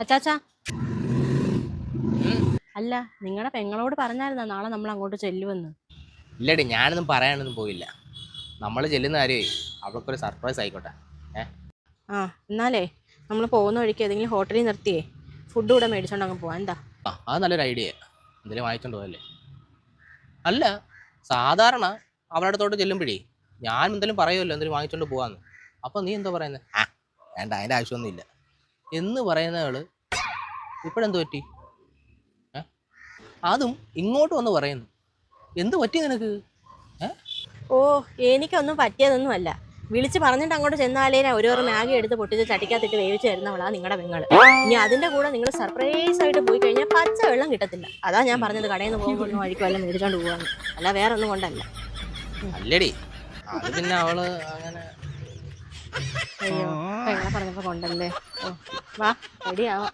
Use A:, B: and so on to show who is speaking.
A: അച്ചാച്ചാ, അല്ല നിങ്ങളുടെ പെങ്ങളോട് പറഞ്ഞായിരുന്നോ നാളെ നമ്മൾ അങ്ങോട്ട് ചെല്ലുമെന്ന്?
B: ഇല്ലടി, ഞാനൊന്നും പറയാനൊന്നും പോയില്ല. നമ്മൾ ചെല്ലുന്ന കാര്യമേ അവൾക്കൊരു സർപ്രൈസ് ആയിക്കോട്ടെ. ഏ
A: ആ എന്നാലേ നമ്മൾ പോകുന്ന വഴിക്ക് ഏതെങ്കിലും ഹോട്ടലിൽ നിർത്തിയേ ഫുഡ് കൂടെ മേടിച്ചോണ്ട് അങ്ങ് പോവാം. എന്താ?
B: അത് നല്ലൊരു ഐഡിയ. എന്തെങ്കിലും വാങ്ങിച്ചോണ്ട് പോയല്ലേ. അല്ല, സാധാരണ അവളുടെ അടുത്തോട്ട് ചെല്ലുമ്പോഴേ ഞാൻ എന്തെങ്കിലും പറയുമല്ലോ, എന്തെങ്കിലും വാങ്ങിച്ചോണ്ട് പോവാന്ന്. അപ്പൊ നീ എന്തോ പറയുന്നത്? വേണ്ട, അതിന്റെ ആവശ്യമൊന്നുമില്ല എന്ന് പറയുന്നവള് ഇപ്പോഴെന്ത് പറ്റി? അതും ഇങ്ങോട്ട് വന്ന് പറയുന്നു. എന്ത് പറ്റി നിനക്ക്?
A: ഓ, എനിക്കൊന്നും പറ്റിയതൊന്നുമല്ല. വിളിച്ച് പറഞ്ഞിട്ട് അങ്ങോട്ട് ചെന്നാലേ ഒരു മാഗി എടുത്ത് പൊട്ടിച്ച് ചട്ടിക്കകത്തിട്ട് വേവിച്ച് തരുന്നവളാ നിങ്ങളുടെ പെങ്ങള്. ഇനി അതിന്റെ കൂടെ നിങ്ങൾ സർപ്രൈസ് ആയിട്ട് പോയി കഴിഞ്ഞാൽ പച്ച വെള്ളം കിട്ടത്തില്ല. അതാ ഞാൻ പറഞ്ഞത് കടയിൽ നിന്ന് പോകുമ്പോൾ ഒന്ന് വഴിക്കും എല്ലാം മേടിച്ചോണ്ട് പോവാന്ന്. അല്ല വേറെ ഒന്നും കൊണ്ടല്ല.
B: അല്ലടി, അത് പിന്നെ അവള് അങ്ങനെ.
A: അയ്യോ, പെങ്ങളെ പറഞ്ഞപ്പോ കൊണ്ടല്ലേ. ഓ, വാ റെഡി ആവാം.